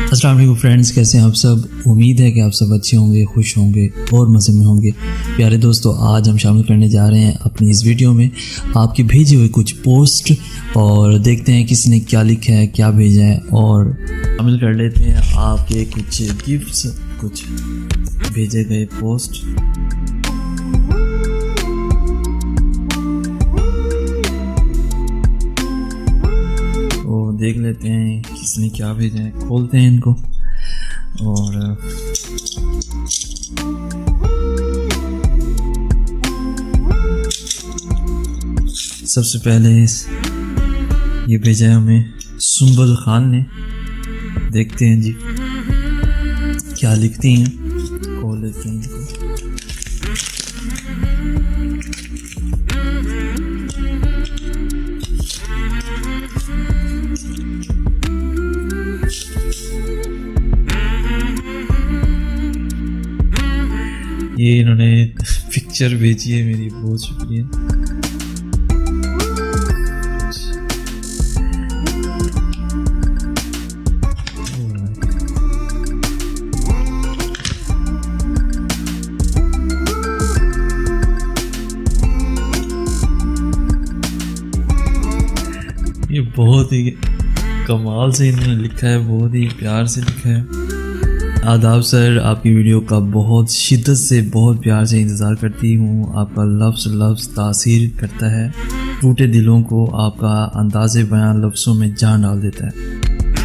अस्सलाम वालेकुम फ्रेंड्स, कैसे हैं आप सब। उम्मीद है कि आप सब अच्छे होंगे, खुश होंगे और मज़े में होंगे। प्यारे दोस्तों, आज हम शामिल करने जा रहे हैं अपनी इस वीडियो में आपकी भेजी हुई कुछ पोस्ट और देखते हैं किसने क्या लिखा है, क्या भेजा है और शामिल कर लेते हैं आपके कुछ गिफ्ट्स, कुछ भेजे गए पोस्ट। देख लेते हैं किसने क्या भेजा है, खोलते हैं इनको। और सबसे पहले ये भेजा है हमें सुंबल खान ने। देखते हैं जी क्या लिखती हैं, खोल लेते हैं इनको। ये इन्होंने पिक्चर भेजी है मेरी, बहुत शुक्रिया। ये बहुत ही कमाल से इन्होंने लिखा है, बहुत ही प्यार से लिखा है। आदाब सर, आपकी वीडियो का बहुत शिद्दत से, बहुत प्यार से इंतज़ार करती हूँ। आपका लफ्ज़ तासीर करता है, टूटे दिलों को आपका अंदाज़े बयान लफ्ज़ों में जान डाल देता है।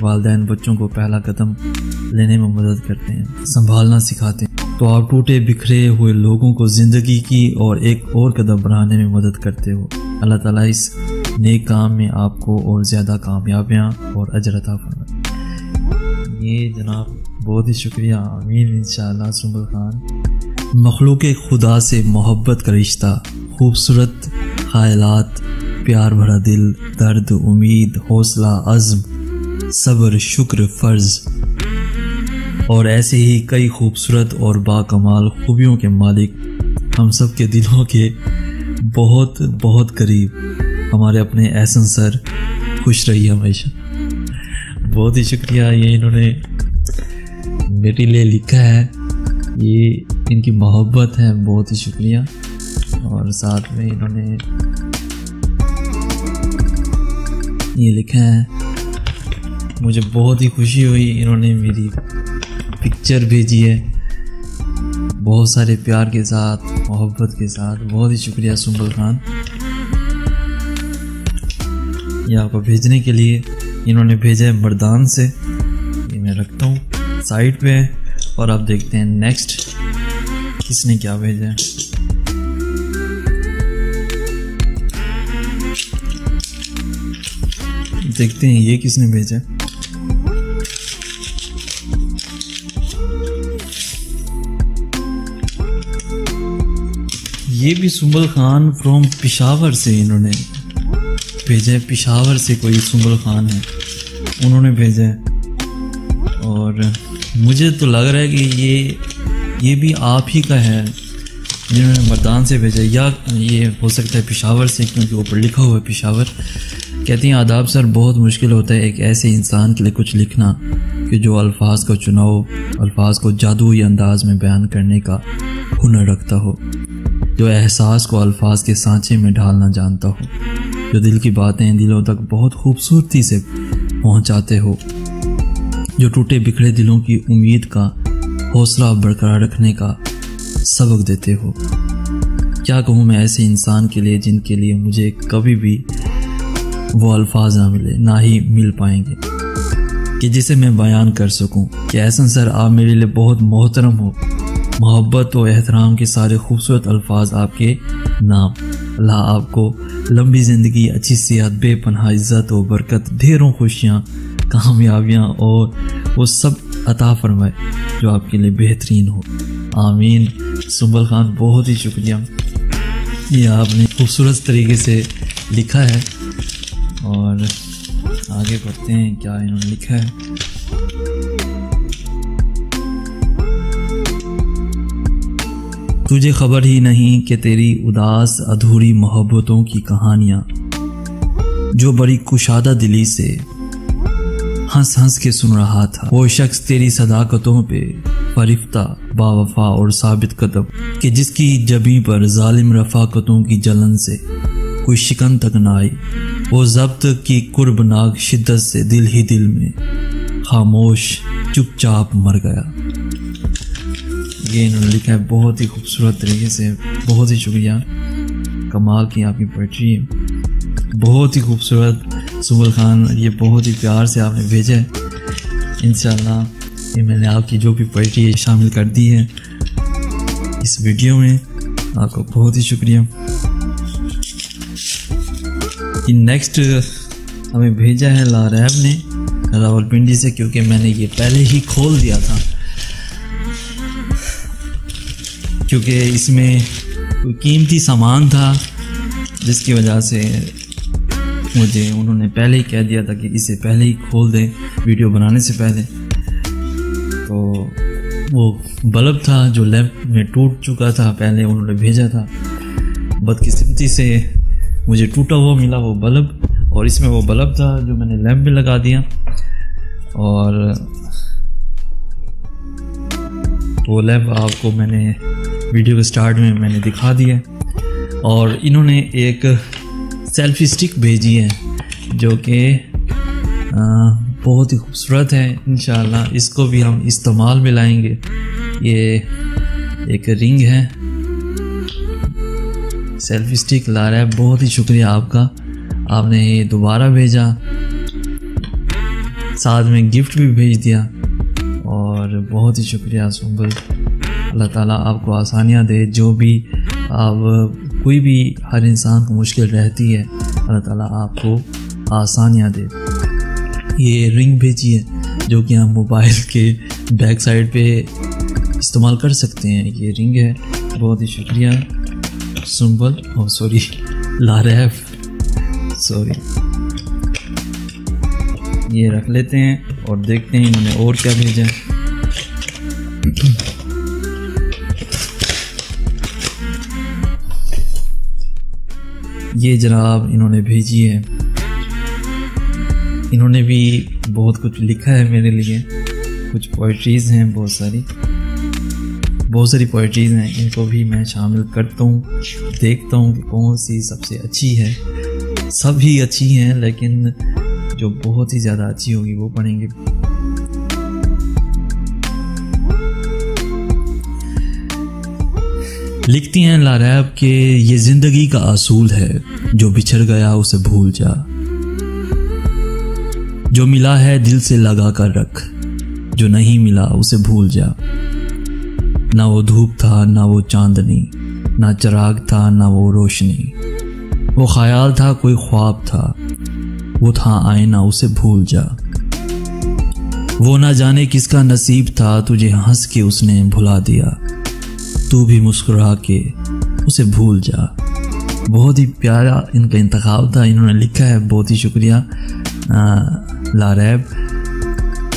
वालिदैन बच्चों को पहला कदम लेने में मदद करते हैं, संभालना सिखाते हैं, तो आप टूटे बिखरे हुए लोगों को ज़िंदगी की और एक और कदम बढ़ाने में मदद करते हो। अल्लाह ताला इस नेक काम में आपको और ज़्यादा कामयाबियाँ और अजर अता फरमाए। ये जनाब बहुत ही शुक्रिया, आमीन इंशाअल्लाह। सुंबल खान, मखलूक खुदा से मोहब्बत का रिश्ता, खूबसूरत ख्यालात, प्यार भरा दिल, दर्द, उम्मीद, हौसला, अज़्म, सब्र, शुक्र, फ़र्ज़ और ऐसे ही कई खूबसूरत और बाकमाल खूबियों के मालिक, हम सब के दिलों के बहुत बहुत करीब हमारे अपने एहसन सर, खुश रहिए हमेशा। बहुत ही शुक्रिया। ये इन्होंने मेरे लिए लिखा है, ये इनकी मोहब्बत है, बहुत ही शुक्रिया। और साथ में इन्होंने ये लिखा है, मुझे बहुत ही खुशी हुई, इन्होंने मेरी पिक्चर भेजी है बहुत सारे प्यार के साथ, मोहब्बत के साथ। बहुत ही शुक्रिया सुंबल खान, ये आपको भेजने के लिए। इन्होंने भेजा है मर्दान से, ये मैं रखता हूँ साइड पे और आप देखते हैं नेक्स्ट किसने क्या भेजा है। देखते हैं ये किसने भेजा है। ये भी सुंबल खान फ्रॉम पेशावर से इन्होंने भेजा है। पेशावर से कोई सुंबल खान है, उन्होंने भेजा है। और मुझे तो लग रहा है कि ये भी आप ही का है जिन्होंने मर्दान से भेजा, या ये हो सकता है पेशावर से, क्योंकि ऊपर लिखा हुआ है पेशावर। कहती हैं, आदाब सर, बहुत मुश्किल होता है एक ऐसे इंसान के लिए कुछ लिखना कि जो अल्फाज का चुनाव, अल्फाज को जादुई अंदाज में बयान करने का हुनर रखता हो, जो एहसास को अल्फाज के सांचे में ढालना जानता हो, जो दिल की बातें दिलों तक बहुत खूबसूरती से पहुँचाते हो, जो टूटे बिखरे दिलों की उम्मीद का हौसला बरकरार रखने का सबक देते हो। क्या कहूँ मैं ऐसे इंसान के लिए जिनके लिए मुझे कभी भी वो अल्फाज ना मिले, ना ही मिल पाएंगे कि जिसे मैं बयान कर सकूं कि एहसन सर, आप मेरे लिए बहुत मोहतरम हो। मोहब्बत और एहतराम के सारे खूबसूरत अल्फाज आपके नाम। अल्लाह आपको लंबी ज़िंदगी, अच्छी सेहत, बेपनाह इज़्ज़त और बरकत, ढेरों खुशियाँ, कामयाबियाँ और वो सब अता फरमाए जो आपके लिए बेहतरीन हो। आमीन। सुंबल खान, बहुत ही शुक्रिया, ये आपने खूबसूरत तरीके से लिखा है। और आगे बढ़ते हैं, क्या इन्होंने लिखा है। तुझे खबर ही नहीं कि तेरी उदास अधूरी मोहब्बतों की कहानियां जो बड़ी कुशादा दिली से हंस हंस के सुन रहा था। वो शख्स तेरी सदाकतों पे फरिफ्ता बावफा और साबित कदम कि जिसकी जबी पर जालिम रफाकतों की जलन से कोई शिकन तक न आई। वो जब्त की कुर्बनाक शिद्दत से दिल ही दिल में खामोश चुपचाप मर गया। ये इन्होंने लिखा है बहुत ही खूबसूरत तरीके से। बहुत ही शुक्रिया, कमाल की आपकी पोइट्री है, बहुत ही खूबसूरत। सुबल खान, ये बहुत ही प्यार से आपने भेजा है। इंशाल्लाह ये मैंने आपकी जो भी पोइट्री शामिल कर दी है इस वीडियो में। आपको बहुत ही शुक्रिया। नेक्स्ट हमें भेजा है लारैब ने रावलपिंडी से, क्योंकि मैंने ये पहले ही खोल दिया था, क्योंकि इसमें कोई कीमती सामान था जिसकी वजह से मुझे उन्होंने पहले ही कह दिया था कि इसे पहले ही खोल दें वीडियो बनाने से पहले। तो वो बल्ब था जो लैंप में टूट चुका था, पहले उन्होंने भेजा था। बदकिस्मती से मुझे टूटा हुआ मिला वो बल्ब, और इसमें वो बल्ब था जो मैंने लैंप में लगा दिया। और वो लैंप आपको मैंने वीडियो के स्टार्ट में मैंने दिखा दिया। और इन्होंने एक सेल्फी स्टिक भेजी है जो कि बहुत ही खूबसूरत है। इंशाल्लाह इसको भी हम इस्तेमाल में लाएंगे। ये एक रिंग है, सेल्फी स्टिक ला रहा है। बहुत ही शुक्रिया आपका, आपने ये दोबारा भेजा, साथ में गिफ्ट भी भेज दिया। और बहुत ही शुक्रिया सुंबल, अल्लाह ताला आपको आसानियाँ दे। जो भी आप कोई भी हर इंसान को मुश्किल रहती है, अल्लाह ताला आपको आसानियाँ दे। ये रिंग भेजी है जो कि हम मोबाइल के बैक साइड पे इस्तेमाल कर सकते हैं। ये रिंग है। बहुत ही शुक्रिया सुंबल, और सॉरी लारैब, सॉरी। ये रख लेते हैं और देखते हैं इन्होंने और क्या भेजा। ये जनाब इन्होंने भेजी है। इन्होंने भी बहुत कुछ लिखा है मेरे लिए। कुछ पोइट्रीज़ हैं, बहुत सारी पोइट्रीज़ हैं। इनको भी मैं शामिल करता हूँ, देखता हूँ कि कौन सी सबसे अच्छी है। सभी अच्छी हैं, लेकिन जो बहुत ही ज़्यादा अच्छी होगी वो पढ़ेंगे। लिखती हैं लारैब के ये जिंदगी का असूल है, जो बिछड़ गया उसे भूल जा, जो मिला है दिल से लगा कर रख, जो नहीं मिला उसे भूल जा। ना वो धूप था, ना वो चांदनी, ना चिराग था, ना वो रोशनी, वो ख्याल था, कोई ख्वाब था, वो था आईना, उसे भूल जा। वो ना जाने किसका नसीब था, तुझे हंस के उसने भुला दिया, तू भी मुस्कुरा के उसे भूल जा। बहुत ही प्यारा इनका इंतखाब था, इन्होंने लिखा है। बहुत ही शुक्रिया लारैब।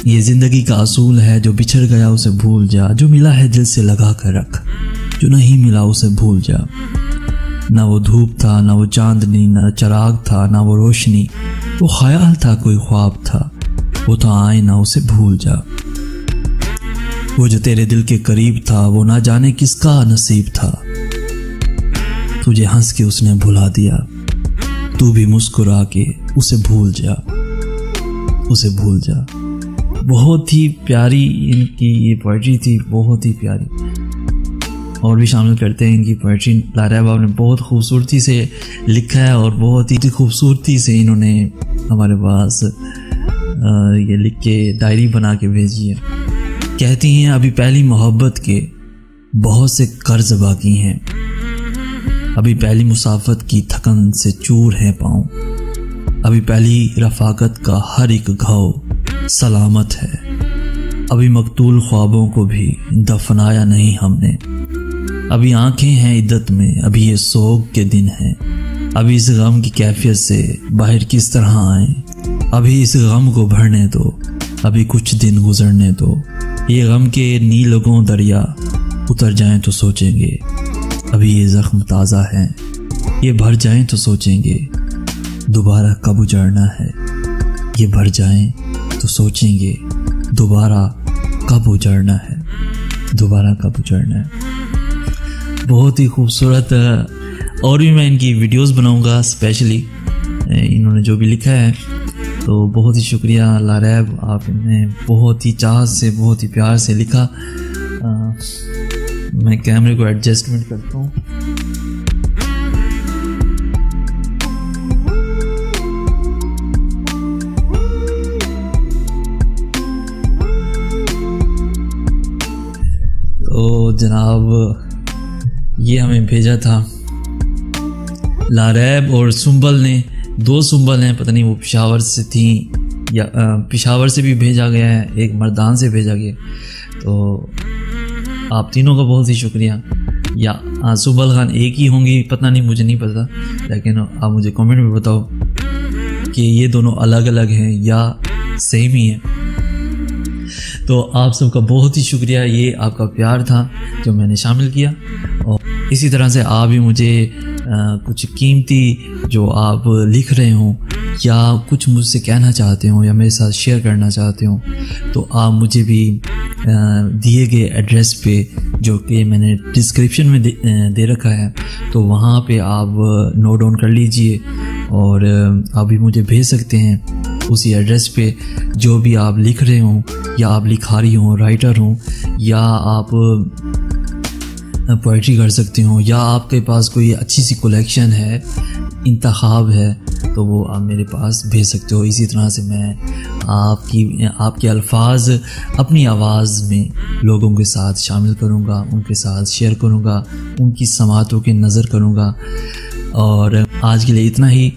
ये ज़िंदगी का असूल है, जो बिछड़ गया उसे भूल जा, जो मिला है दिल से लगा कर रख, जो नहीं मिला उसे भूल जा। ना वो धूप था, ना वो चांदनी, ना चिराग था, ना वो रोशनी, वो ख्याल था, कोई ख्वाब था, वो था आईना, उसे भूल जा। वो जो तेरे दिल के करीब था, वो ना जाने किसका नसीब था, तुझे हंस के उसने भुला दिया, तू भी मुस्कुरा के उसे भूल जा, उसे भूल जा। बहुत ही प्यारी इनकी ये पोइट्री थी, बहुत ही प्यारी। और भी शामिल करते हैं इनकी पोइट्री। लारैब आपने बहुत खूबसूरती से लिखा है और बहुत ही खूबसूरती से इन्होंने हमारे पास ये लिख के डायरी बना के भेजी है। कहती हैं अभी पहली मोहब्बत के बहुत से कर्ज बाकी हैं, अभी पहली मुसाफत की थकन से चूर है पाँव, अभी पहली रफाकत का हर एक घाव सलामत है, अभी मकतूल ख्वाबों को भी दफनाया नहीं हमने, अभी आंखें हैं इद्दत में, अभी ये सोग के दिन हैं, अभी इस गम की कैफियत से बाहर किस तरह आए, अभी इस गम को भरने दो, अभी कुछ दिन गुजरने दो, ये गम के नीलगों दरिया उतर जाएं तो सोचेंगे, अभी ये जख्म ताज़ा है, ये भर जाएं तो सोचेंगे, दोबारा कब उजड़ना है, ये भर जाएं तो सोचेंगे दोबारा कब उजड़ना है, दोबारा कब उजड़ना है। बहुत ही खूबसूरत। और भी मैं इनकी वीडियोस बनाऊंगा स्पेशली, इन्होंने जो भी लिखा है। तो बहुत ही शुक्रिया लारैब, आपने बहुत ही चाहत से, बहुत ही प्यार से लिखा। मैं कैमरे को एडजस्टमेंट करता हूँ। तो जनाब ये हमें भेजा था लारैब और सुंबल ने। 2 सुंबल हैं, पता नहीं वो पेशावर से थी या पेशावर से भी भेजा गया है, एक मर्दान से भेजा गया। तो आप तीनों का बहुत ही शुक्रिया। या सुंबल खान एक ही होंगी, पता नहीं, मुझे नहीं पता, लेकिन आप मुझे कमेंट में बताओ कि ये दोनों अलग अलग हैं या सेम ही है। तो आप सबका बहुत ही शुक्रिया, ये आपका प्यार था जो मैंने शामिल किया। और इसी तरह से आप भी मुझे कुछ कीमती जो आप लिख रहे हो या कुछ मुझसे कहना चाहते हो या मेरे साथ शेयर करना चाहते हो, तो आप मुझे भी दिए गए एड्रेस पे, जो कि मैंने डिस्क्रिप्शन में दे रखा है, तो वहाँ पे आप नोट डाउन कर लीजिए और आप भी मुझे भेज सकते हैं उसी एड्रेस पे जो भी आप लिख रहे हो, या आप लिखारी हो, राइटर हो, या आप पोइट्री कर सकते हो, या आपके पास कोई अच्छी सी कलेक्शन है, इंतखाब है, तो वो आप मेरे पास भेज सकते हो। इसी तरह से मैं आपके अल्फाज अपनी आवाज़ में लोगों के साथ शामिल करूँगा, उनके साथ शेयर करूँगा, उनकी समातों की नज़र करूँगा। और आज के लिए इतना ही,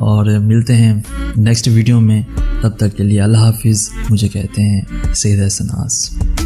और मिलते हैं नेक्स्ट वीडियो में। तब तक के लिए अल्लाह हाफिज़। मुझे कहते हैं सैयद एहसन नाज़।